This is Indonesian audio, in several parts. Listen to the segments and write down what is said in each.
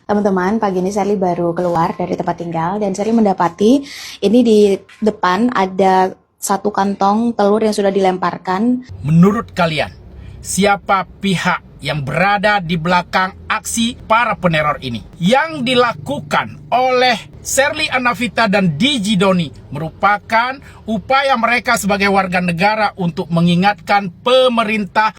Teman-teman, pagi ini Sherly baru keluar dari tempat tinggal dan Sherly mendapati ini di depan ada satu kantong telur yang sudah dilemparkan. Menurut kalian, siapa pihak yang berada di belakang aksi para peneror ini? Yang dilakukan oleh Sherly Anavita dan DJ Doni merupakan upaya mereka sebagai warga negara untuk mengingatkan pemerintah.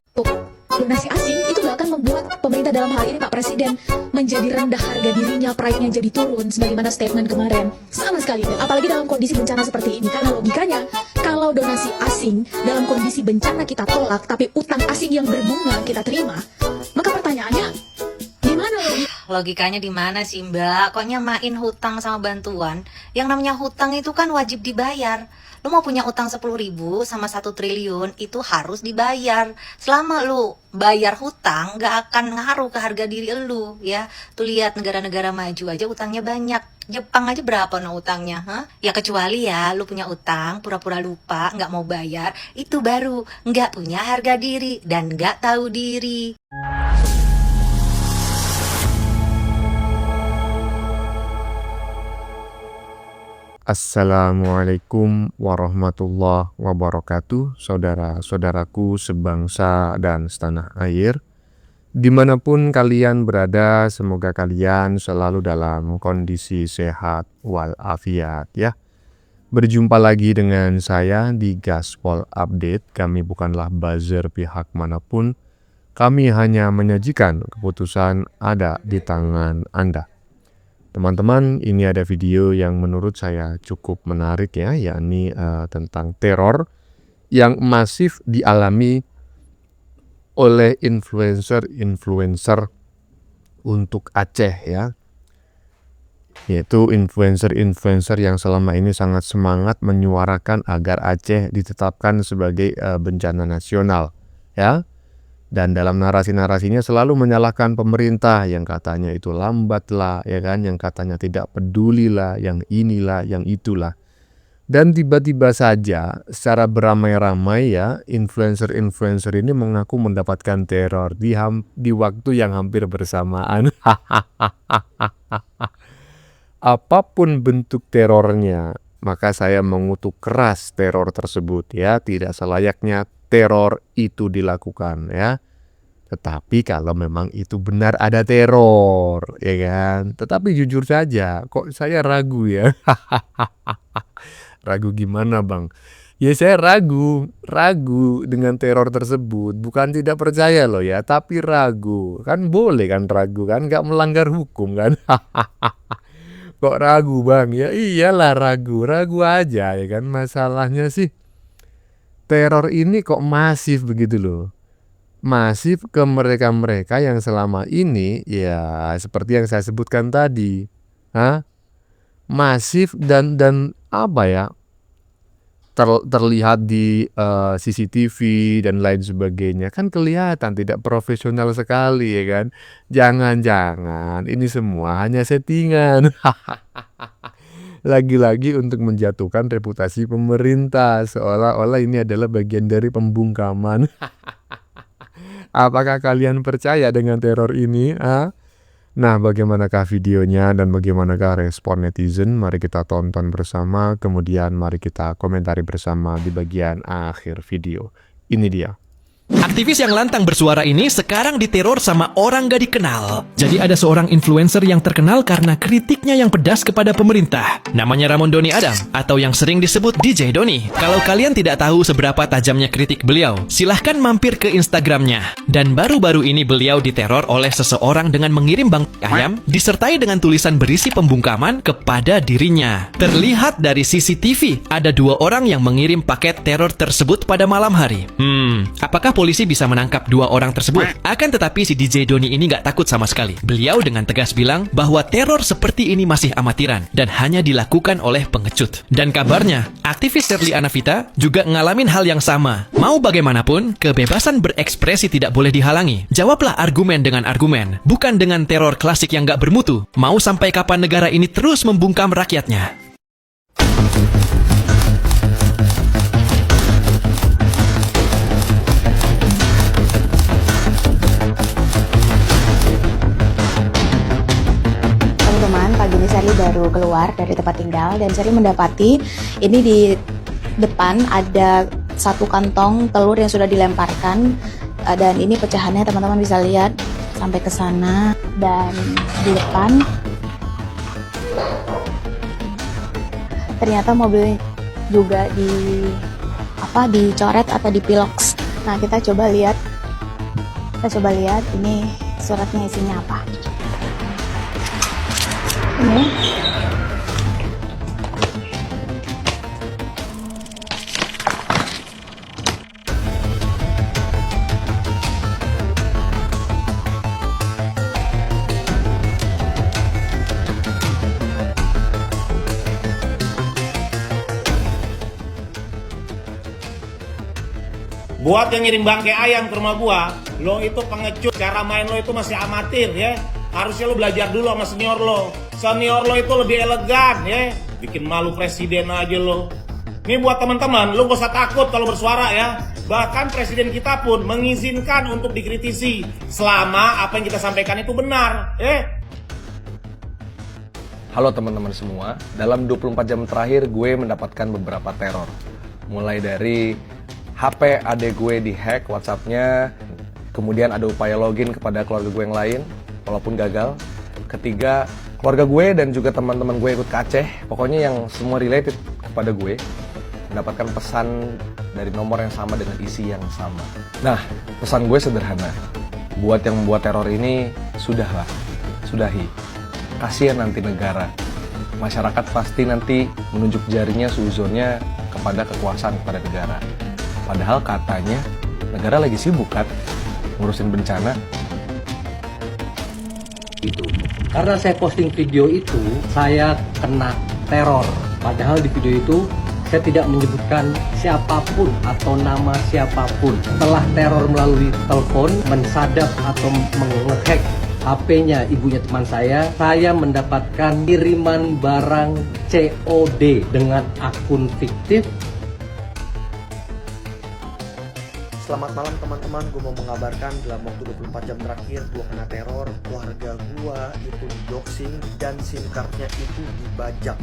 Donasi asing itu gak akan membuat pemerintah dalam hal ini Pak Presiden menjadi rendah harga dirinya, pride-nya jadi turun sebagaimana statement kemarin. Sama sekali enggak, apalagi dalam kondisi bencana seperti ini. Karena logikanya, kalau donasi asing dalam kondisi bencana kita tolak, tapi utang asing yang berbunga kita terima, maka pertanyaannya, gimana Logikanya di mana sih Mbak? Kok nyamain hutang sama bantuan? Yang namanya hutang itu kan wajib dibayar. Lu mau punya utang 10.000 sama 1 triliun itu harus dibayar. Selama lu bayar hutang gak akan ngaruh ke harga diri lu ya. Tuh lihat negara-negara maju aja utangnya banyak. Jepang aja berapa no utangnya? Ya kecuali ya lu punya utang pura-pura lupa gak mau bayar, itu baru gak punya harga diri dan gak tahu diri. Assalamualaikum warahmatullahi wabarakatuh, saudara-saudaraku sebangsa dan setanah air. Dimanapun kalian berada, semoga kalian selalu dalam kondisi sehat walafiat ya. Berjumpa lagi dengan saya di Gaspol Update. Kami bukanlah buzzer pihak manapun. Kami hanya menyajikan keputusan ada di tangan Anda. Teman-teman, ini ada video yang menurut saya cukup menarik ya, yakni tentang teror yang masif dialami oleh influencer-influencer untuk Aceh ya. Yaitu influencer-influencer yang selama ini sangat semangat menyuarakan agar Aceh ditetapkan sebagai bencana nasional ya. Dan dalam narasi-narasinya selalu menyalahkan pemerintah yang katanya itu lambat lah, ya kan, yang katanya tidak peduli lah, yang inilah, yang itulah. Dan tiba-tiba saja secara beramai-ramai ya, influencer-influencer ini mengaku mendapatkan teror di waktu yang hampir bersamaan. Apapun bentuk terornya, maka saya mengutuk keras teror tersebut ya, tidak selayaknya teror itu dilakukan ya. Tetapi kalau memang itu benar ada teror ya kan. Tetapi jujur saja kok saya ragu ya. Ragu gimana bang? Ya saya ragu dengan teror tersebut. Bukan tidak percaya loh ya, tapi ragu. Kan boleh kan ragu kan, gak melanggar hukum kan. Kok ragu bang? Ya iyalah ragu aja ya kan. Masalahnya sih teror ini kok masif begitu loh. Masif ke mereka-mereka yang selama ini ya seperti yang saya sebutkan tadi. Masif dan apa ya? Terlihat di CCTV dan lain sebagainya. Kan kelihatan tidak profesional sekali ya kan. Jangan-jangan ini semua hanya settingan. Lagi-lagi untuk menjatuhkan reputasi pemerintah, seolah-olah ini adalah bagian dari pembungkaman. Apakah kalian percaya dengan teror ini? Nah, bagaimanakah videonya dan bagaimanakah respon netizen? Mari kita tonton bersama, kemudian mari kita komentari bersama di bagian akhir video. Ini dia. Aktivis yang lantang bersuara ini sekarang diteror sama orang gak dikenal. Jadi ada seorang influencer yang terkenal karena kritiknya yang pedas kepada pemerintah. Namanya Ramon Doni Adam, atau yang sering disebut DJ Doni. Kalau kalian tidak tahu seberapa tajamnya kritik beliau, silahkan mampir ke Instagramnya. Dan baru-baru ini beliau diteror oleh seseorang dengan mengirim bangkai ayam, disertai dengan tulisan berisi pembungkaman kepada dirinya. Terlihat dari CCTV, ada 2 orang yang mengirim paket teror tersebut pada malam hari. Apakah polisi bisa menangkap 2 orang tersebut? Akan tetapi si DJ Doni ini gak takut sama sekali. Beliau dengan tegas bilang bahwa teror seperti ini masih amatiran dan hanya dilakukan oleh pengecut. Dan kabarnya, aktivis Sherly Anavita juga ngalamin hal yang sama. Mau bagaimanapun, kebebasan berekspresi tidak boleh dihalangi. Jawablah argumen dengan argumen, bukan dengan teror klasik yang gak bermutu. Mau sampai kapan negara ini terus membungkam rakyatnya? dari tempat tinggal dan saya mendapati ini di depan ada satu kantong telur yang sudah dilemparkan dan ini pecahannya teman-teman bisa lihat sampai ke sana, dan di depan ternyata mobil juga dicoret atau dipiloks. Nah, kita coba lihat ini suratnya isinya apa. Ini buat yang ngirim bangkai ayam ke rumah gua, lo itu pengecut, cara main lo itu masih amatir ya. Harusnya lo belajar dulu sama senior lo. Senior lo itu lebih elegan ya. Bikin malu presiden aja lo. Ini buat teman-teman, lo gak usah takut kalau bersuara ya. Bahkan presiden kita pun mengizinkan untuk dikritisi selama apa yang kita sampaikan itu benar. Halo teman-teman semua, dalam 24 jam terakhir gue mendapatkan beberapa teror. Mulai dari HP adek gue dihack WhatsApp-nya, kemudian ada upaya login kepada keluarga gue yang lain, walaupun gagal. Ketiga, keluarga gue dan juga teman-teman gue ikut ke Aceh, pokoknya yang semua related kepada gue, mendapatkan pesan dari nomor yang sama dengan isi yang sama. Nah, pesan gue sederhana, buat yang membuat teror ini, sudahlah, sudahi. Kasihan nanti negara, masyarakat pasti nanti menunjuk jarinya suuzonnya kepada kekuasaan, kepada negara. Padahal katanya negara lagi sibuk kan ngurusin bencana. Itu karena saya posting video itu saya kena teror. Padahal di video itu saya tidak menyebutkan siapapun atau nama siapapun. Setelah teror melalui telepon, mensadap atau menghack HP-nya ibunya teman saya mendapatkan kiriman barang COD dengan akun fiktif. Selamat malam teman-teman, gue mau mengabarkan dalam waktu 24 jam terakhir gue kena teror, keluarga gue itu doxing dan SIM cardnya itu dibajak.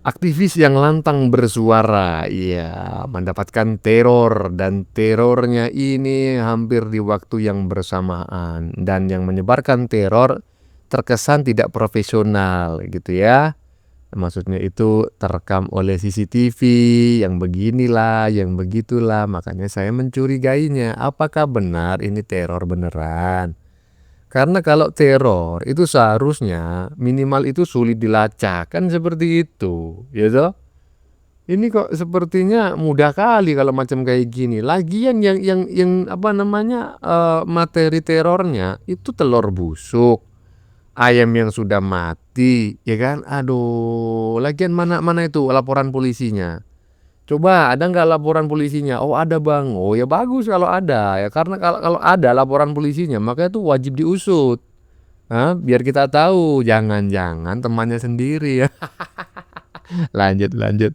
Aktivis yang lantang bersuara, ya, mendapatkan teror, dan terornya ini hampir di waktu yang bersamaan, dan yang menyebarkan teror terkesan tidak profesional gitu ya. Maksudnya itu terekam oleh CCTV yang beginilah, yang begitulah. Makanya saya mencurigainya, apakah benar ini teror beneran? Karena kalau teror itu seharusnya minimal itu sulit dilacak, kan seperti itu, ya toh? Ini kok sepertinya mudah kali kalau macam kayak gini. Lagian yang apa namanya materi terornya itu telur busuk, ayam yang sudah mati, ya kan? Aduh, lagian mana itu laporan polisinya? Coba ada nggak laporan polisinya? Oh ada bang. Oh ya bagus kalau ada ya, karena kalau ada laporan polisinya maka itu wajib diusut. Biar kita tahu, jangan-jangan temannya sendiri ya. Lanjut.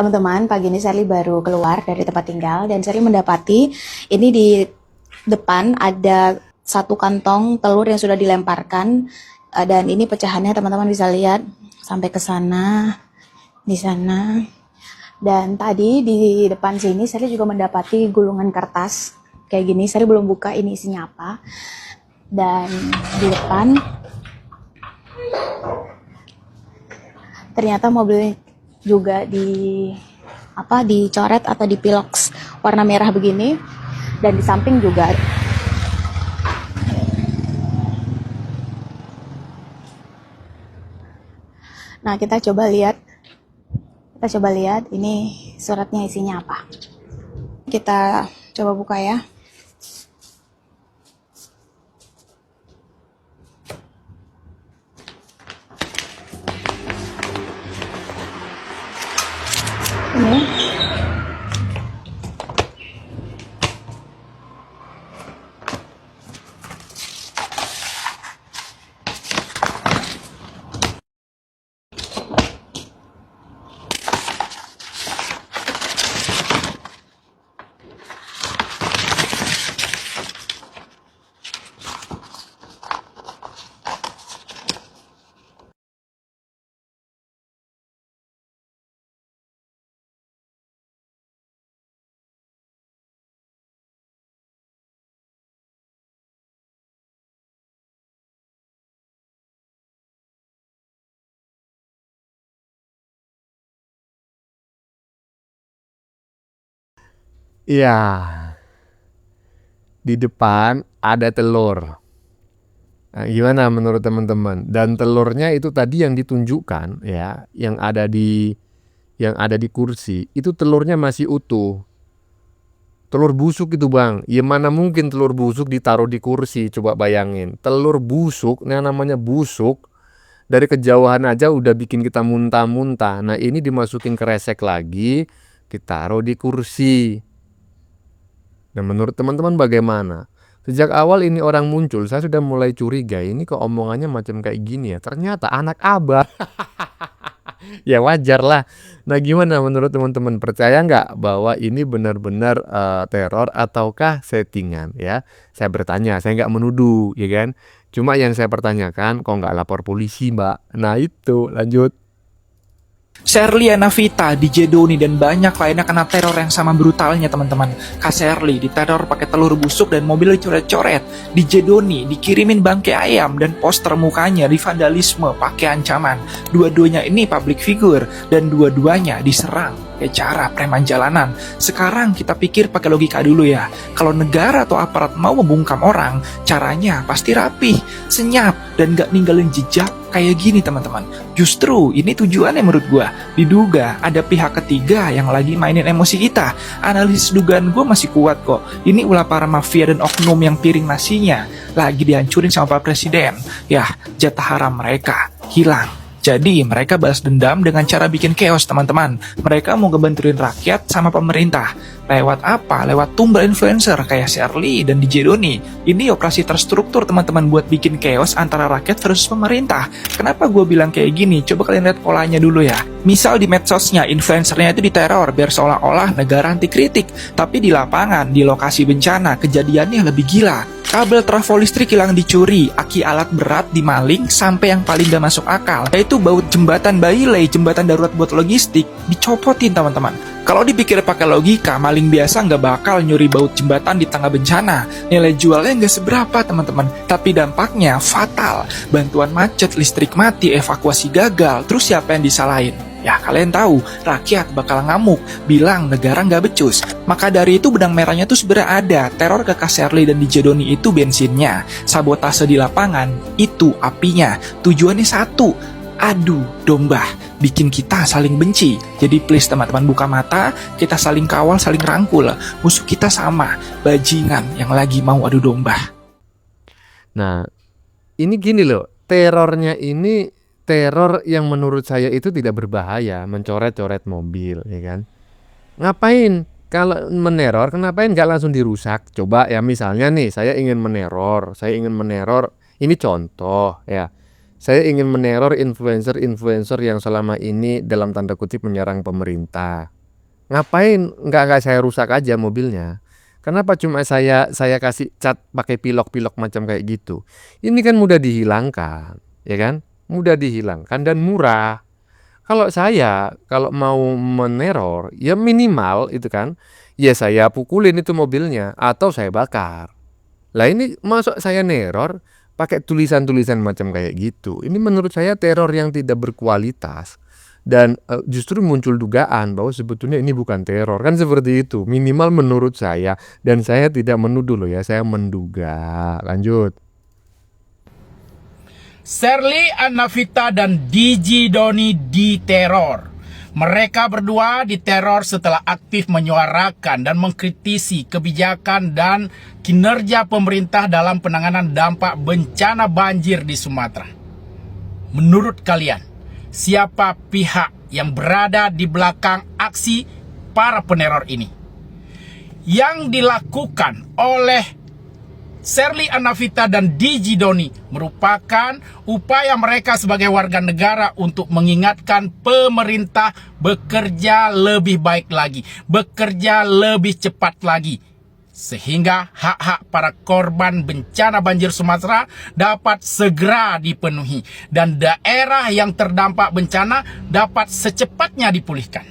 teman-teman, pagi ini Sally baru keluar dari tempat tinggal dan Sally mendapati ini di depan ada satu kantong telur yang sudah dilemparkan dan ini pecahannya teman-teman bisa lihat sampai ke sana, di sana. Dan tadi di depan sini Sally juga mendapati gulungan kertas kayak gini. Sally belum buka ini isinya apa. Dan di depan ternyata mobil juga dicoret atau dipiloks warna merah begini, dan di samping juga nah kita coba lihat ini suratnya isinya apa. Kita coba buka ya. Ini Iya, di depan ada telur. Nah, gimana menurut teman-teman? Dan telurnya itu tadi yang ditunjukkan ya, yang ada di kursi, itu telurnya masih utuh. Telur busuk itu bang, ya mana mungkin telur busuk ditaruh di kursi, coba bayangin. Telur busuk, yang namanya busuk, dari kejauhan aja udah bikin kita muntah-muntah. Nah ini dimasukin kresek lagi, ditaruh di kursi. Dan menurut teman-teman bagaimana? Sejak awal ini orang muncul, saya sudah mulai curiga, ini kok omongannya macam kayak gini ya. Ternyata anak abah. Ya wajar lah. Nah gimana menurut teman-teman, percaya nggak bahwa ini benar-benar teror ataukah settingan ya? Saya bertanya, saya nggak menuduh ya kan. Cuma yang saya pertanyakan, kok nggak lapor polisi mbak? Nah itu lanjut. Sherly Anavita, DJ Doni, dan banyak lainnya kena teror yang sama brutalnya teman-teman. Kak Sherly diteror pakai telur busuk dan mobil dicoret-coret. DJ Doni dikirimin bangkai ayam dan poster mukanya di vandalisme pakai ancaman. Dua-duanya ini public figure dan dua-duanya diserang kayak cara preman jalanan. Sekarang kita pikir pakai logika dulu ya. Kalau negara atau aparat mau membungkam orang, caranya pasti rapih, senyap, dan gak ninggalin jejak kayak gini teman-teman. Justru ini tujuannya menurut gua. Diduga ada pihak ketiga yang lagi mainin emosi kita. Analisis dugaan gua masih kuat kok. Ini ulah para mafia dan oknum yang piring nasinya lagi dihancurin sama Pak Presiden. Ya, jatah haram mereka hilang. Jadi mereka balas dendam dengan cara bikin chaos teman-teman. Mereka mau ngebantuin rakyat sama pemerintah. Lewat apa? Lewat tumbal influencer kayak Sherly dan DJ Doni. Ini operasi terstruktur teman-teman buat bikin chaos antara rakyat versus pemerintah. Kenapa gue bilang kayak gini? Coba kalian lihat polanya dulu ya. Misal di medsosnya, influencernya itu diteror biar seolah-olah negara anti kritik. Tapi di lapangan, di lokasi bencana, kejadiannya lebih gila. Kabel trafo listrik hilang dicuri, aki alat berat dimaling, sampai yang paling gak masuk akal, yaitu baut jembatan Bailey, jembatan darurat buat logistik, dicopotin teman-teman. Kalau dipikir pakai logika, maling biasa nggak bakal nyuri baut jembatan di tengah bencana. Nilai jualnya nggak seberapa teman-teman, tapi dampaknya fatal. Bantuan macet, listrik mati, evakuasi gagal, terus siapa yang disalahin? Ya kalian tahu, rakyat bakal ngamuk, bilang negara nggak becus. Maka dari itu benang merahnya tuh sebenarnya ada. Teror ke Kak Sherly dan DJ Doni itu bensinnya, sabotase di lapangan itu apinya. Tujuannya satu, adu domba, bikin kita saling benci. Jadi please teman-teman buka mata, kita saling kawal, saling rangkul. Musuh kita sama, bajingan yang lagi mau adu domba. Nah ini gini loh, terornya ini teror yang menurut saya itu tidak berbahaya, mencoret-coret mobil ya kan. Ngapain kalau meneror, kenapa nggak langsung dirusak? Coba ya misalnya nih, saya ingin meneror, ini contoh ya. Saya ingin meneror influencer-influencer yang selama ini dalam tanda kutip menyerang pemerintah. Ngapain nggak saya rusak aja mobilnya? Kenapa cuma saya kasih cat pakai pilok-pilok macam kayak gitu? Ini kan mudah dihilangkan, ya kan? Mudah dihilangkan dan murah. Kalau mau meneror, ya minimal itu kan, ya saya pukulin itu mobilnya atau saya bakar. Lah ini masuk saya neror pakai tulisan-tulisan macam kayak gitu. Ini menurut saya teror yang tidak berkualitas. Dan justru muncul dugaan bahwa sebetulnya ini bukan teror. Kan seperti itu, minimal menurut saya. Dan saya tidak menuduh loh ya, saya menduga. Lanjut. Sherly Anavita dan DJ Doni diteror. Mereka berdua diteror setelah aktif menyuarakan dan mengkritisi kebijakan dan kinerja pemerintah dalam penanganan dampak bencana banjir di Sumatera. Menurut kalian, siapa pihak yang berada di belakang aksi para peneror ini? Yang dilakukan oleh Sherly Anavita dan DJ Doni merupakan upaya mereka sebagai warga negara untuk mengingatkan pemerintah bekerja lebih baik lagi, bekerja lebih cepat lagi, sehingga hak-hak para korban bencana banjir Sumatera dapat segera dipenuhi dan daerah yang terdampak bencana dapat secepatnya dipulihkan.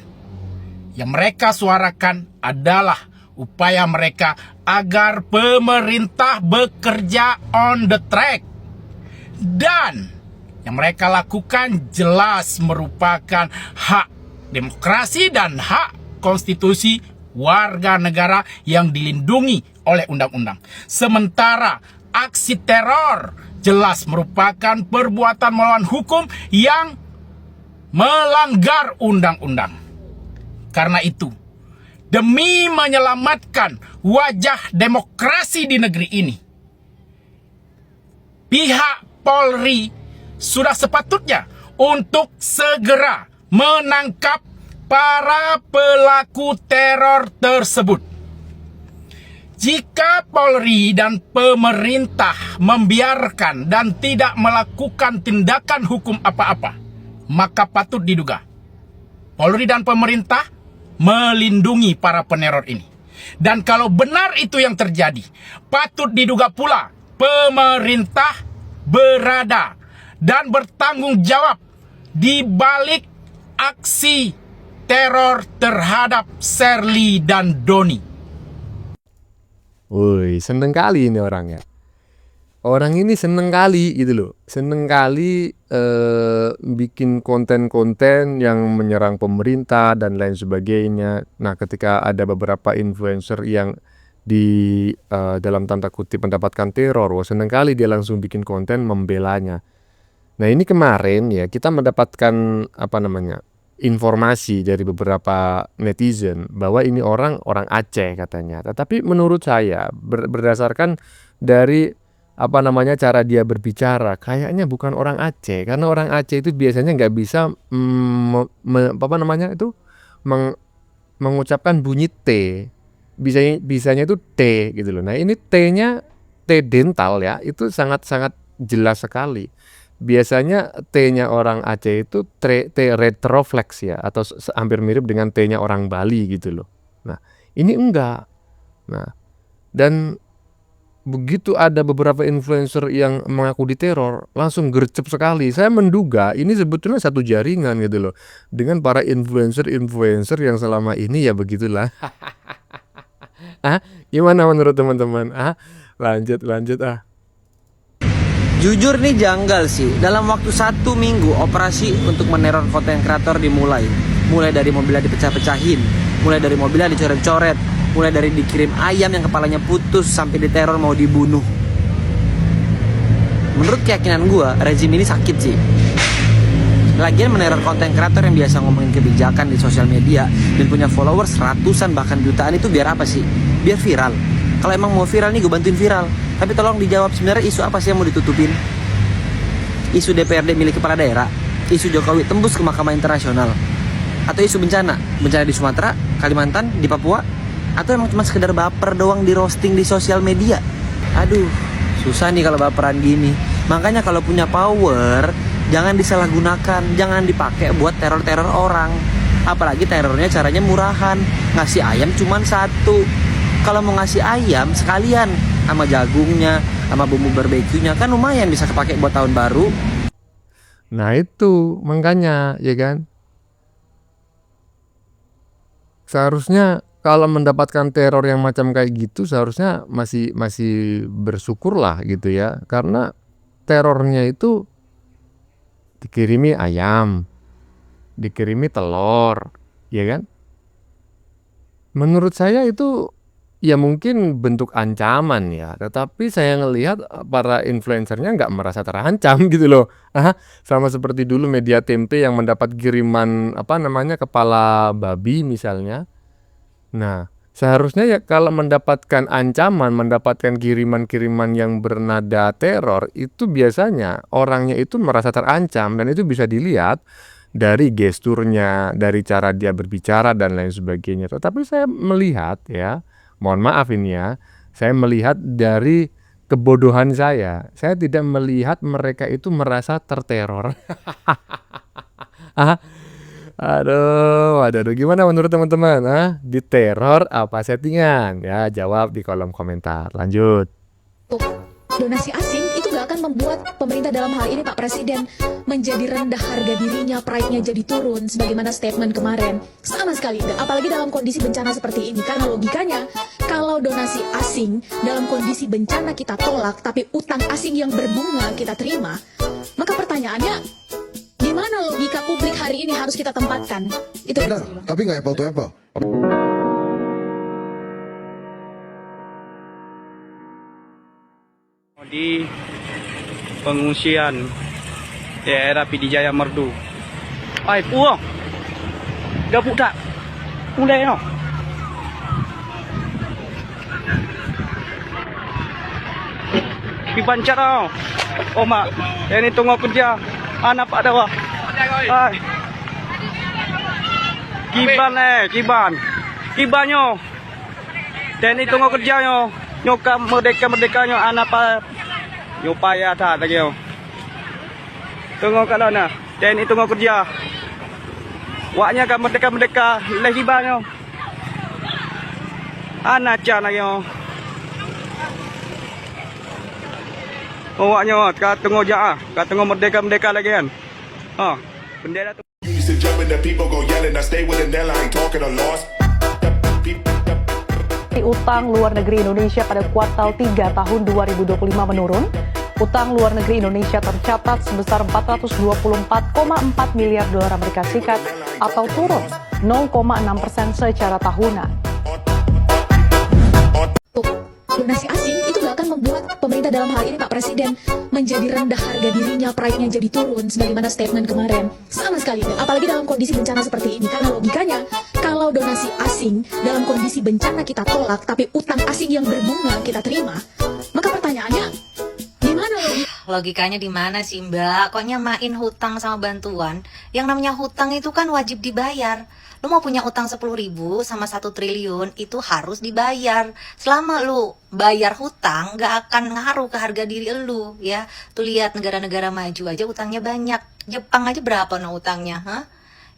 Yang mereka suarakan adalah upaya mereka agar pemerintah bekerja on the track. Dan yang mereka lakukan jelas merupakan hak demokrasi dan hak konstitusi warga negara yang dilindungi oleh undang-undang. Sementara aksi teror jelas merupakan perbuatan melawan hukum yang melanggar undang-undang. Karena itu, demi menyelamatkan wajah demokrasi di negeri ini, pihak Polri sudah sepatutnya untuk segera menangkap para pelaku teror tersebut. Jika Polri dan pemerintah membiarkan dan tidak melakukan tindakan hukum apa-apa, maka patut diduga Polri dan pemerintah melindungi para peneror ini. Dan kalau benar itu yang terjadi, patut diduga pula pemerintah berada dan bertanggung jawab di balik aksi teror terhadap Sherly dan Doni. Woi, seneng kali ini orangnya. Orang ini seneng kali gitu loh. Seneng kali bikin konten-konten yang menyerang pemerintah dan lain sebagainya. Nah, ketika ada beberapa influencer yang di dalam tanda kutip mendapatkan teror, wah seneng kali dia langsung bikin konten membelanya. Nah, ini kemarin ya kita mendapatkan informasi dari beberapa netizen bahwa ini orang Aceh katanya. Tetapi menurut saya berdasarkan dari cara dia berbicara, kayaknya bukan orang Aceh, karena orang Aceh itu biasanya nggak bisa mengucapkan bunyi T, bisanya itu T gitu loh. Nah, ini T-nya T dental ya, itu sangat-sangat jelas sekali. Biasanya T-nya orang Aceh itu T retroflex ya, atau hampir mirip dengan T-nya orang Bali gitu loh. Nah, ini enggak. Nah, dan begitu ada beberapa influencer yang mengaku diteror, langsung gercep sekali. Saya menduga ini sebetulnya satu jaringan gitu loh, dengan para influencer yang selama ini ya begitulah. Gimana menurut teman-teman? Lanjut Jujur nih janggal sih, dalam waktu 1 minggu operasi untuk meneror konten kreator dimulai. Mulai dari mobilnya dipecah-pecahin, mulai dari mobilnya dicoret-coret, mulai dari dikirim ayam yang kepalanya putus sampai diteror mau dibunuh. Menurut keyakinan gue, rezim ini sakit sih. Lagian meneror konten kreator yang biasa ngomongin kebijakan di sosial media dan punya followers ratusan bahkan jutaan itu biar apa sih? Biar viral. Kalau emang mau viral nih gue bantuin viral. Tapi tolong dijawab sebenarnya isu apa sih yang mau ditutupin? Isu DPRD milik kepala daerah? Isu Jokowi tembus ke Mahkamah Internasional? Atau isu bencana? Bencana di Sumatera, Kalimantan, di Papua? Atau emang cuma sekedar baper doang di roasting di sosial media? Aduh, susah nih kalau baperan gini. Makanya kalau punya power, jangan disalahgunakan, jangan dipakai buat teror-teror orang. Apalagi terornya caranya murahan, ngasih ayam cuma 1. Kalau mau ngasih ayam sekalian sama jagungnya, sama bumbu barbeque-nya, kan lumayan bisa kepake buat tahun baru. Nah itu makanya ya kan, seharusnya kalau mendapatkan teror yang macam kayak gitu seharusnya masih bersyukur lah gitu ya, karena terornya itu dikirimi ayam, dikirimi telur, ya kan? Menurut saya itu ya mungkin bentuk ancaman ya, tetapi saya ngelihat para influencernya nggak merasa terancam gitu loh. Sama seperti dulu media tempe yang mendapat kiriman kepala babi misalnya. Nah, seharusnya ya kalau mendapatkan ancaman, mendapatkan kiriman-kiriman yang bernada teror, itu biasanya orangnya itu merasa terancam dan itu bisa dilihat dari gesturnya, dari cara dia berbicara dan lain sebagainya. Tetapi saya melihat ya, mohon maaf ini ya, saya melihat dari kebodohan saya tidak melihat mereka itu merasa terteror. Aduh, gimana menurut teman-teman? Diteror apa settingan? Ya, jawab di kolom komentar. Lanjut. Donasi asing itu gak akan membuat pemerintah dalam hal ini Pak Presiden menjadi rendah harga dirinya, pride-nya jadi turun sebagaimana statement kemarin. Sama sekali enggak, apalagi dalam kondisi bencana seperti ini. Karena logikanya, kalau donasi asing dalam kondisi bencana kita tolak, tapi utang asing yang berbunga kita terima, maka pertanyaannya, gimana logika publik hari ini harus kita tempatkan? Itu benar, tapi nggak apple to apple. Di pengungsian daerah Pidijaya Merdu. Ai puang. Gabuk tak? Mulai no. Pibancar no. Oh mak, ini tunggu kerja. Anak pak dah. Ai. Kiban. Kibanyo. Dan itu tunggu kerja yo. Nyokap merdeka nyo anak pa nyupaya ta tadi yo. Tunggu kalau na. Dan itu tunggu kerja. Waknya kan merdeka leh kibanyo. Anak cha lagi yo. Waknya ka tunggu ja, ka tunggu merdeka lagi kan. Ha, bendera tu. Utang luar negeri Indonesia pada kuartal 3 tahun 2025 menurun. Utang luar negeri Indonesia tercatat sebesar 424,4 miliar dolar Amerika Serikat atau turun 0,6% secara tahunan. Donasi asing itu gak akan membuat pemerintah dalam hal ini Pak Presiden menjadi rendah harga dirinya, pride-nya jadi turun sebagaimana statement kemarin. Sama sekali enggak, apalagi dalam kondisi bencana seperti ini. Karena logikanya, kalau donasi asing dalam kondisi bencana kita tolak, tapi utang asing yang berbunga kita terima, maka pertanyaannya, gimana Logikanya di mana sih Mbak? Kok nyamain hutang sama bantuan? Yang namanya hutang itu kan wajib dibayar. Lu mau punya utang 10.000 sama 1 triliun itu harus dibayar. Selama lu bayar hutang gak akan ngaruh ke harga diri lu ya. Tuh lihat negara-negara maju aja utangnya banyak. Jepang aja berapa no utangnya, ha?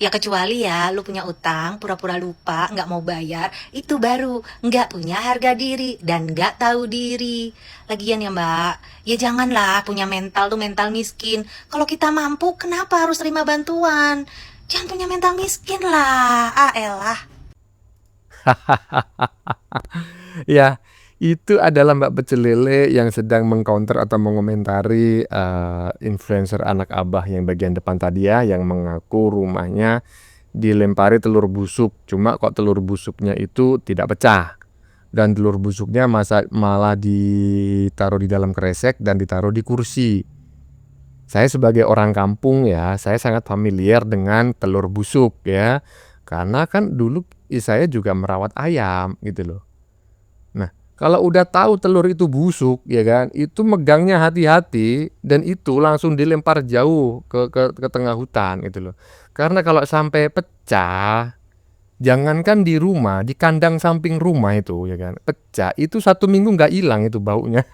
Ya kecuali ya lu punya utang, pura-pura lupa, nggak mau bayar, itu baru nggak punya harga diri dan nggak tahu diri. Lagian ya Mbak, ya janganlah punya mental tuh mental miskin. Kalau kita mampu, kenapa harus terima bantuan? Jangan punya mental miskin lah, elah. Ya, itu adalah Mbak Pecel Lele yang sedang mengcounter atau mengomentari influencer anak abah yang bagian depan tadi ya, yang mengaku rumahnya dilempari telur busuk. Cuma kok telur busuknya itu tidak pecah. Dan telur busuknya malah ditaruh di dalam kresek dan ditaruh di kursi. Saya sebagai orang kampung ya, saya sangat familiar dengan telur busuk ya. Karena kan dulu saya juga merawat ayam gitu loh. Nah, kalau udah tahu telur itu busuk ya kan, itu megangnya hati-hati dan itu langsung dilempar jauh ke tengah hutan gitu loh. Karena kalau sampai pecah, jangankan di rumah, di kandang samping rumah itu ya kan, pecah itu 1 minggu nggak hilang itu baunya.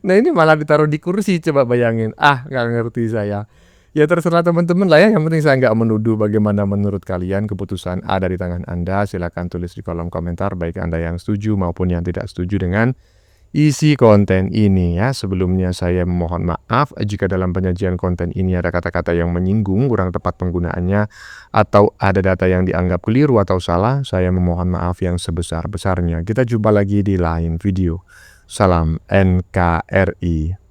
Nah ini malah ditaruh di kursi, coba bayangin. Nggak ngerti saya. Ya terserah teman-teman lah ya, yang penting saya nggak menuduh. Bagaimana menurut kalian, keputusan ada di tangan Anda. Silakan tulis di kolom komentar, baik Anda yang setuju maupun yang tidak setuju dengan isi konten ini ya. Sebelumnya saya memohon maaf jika dalam penyajian konten ini ada kata-kata yang menyinggung, kurang tepat penggunaannya, atau ada data yang dianggap keliru atau salah. Saya memohon maaf yang sebesar-besarnya. Kita jumpa lagi di lain video. Salam NKRI.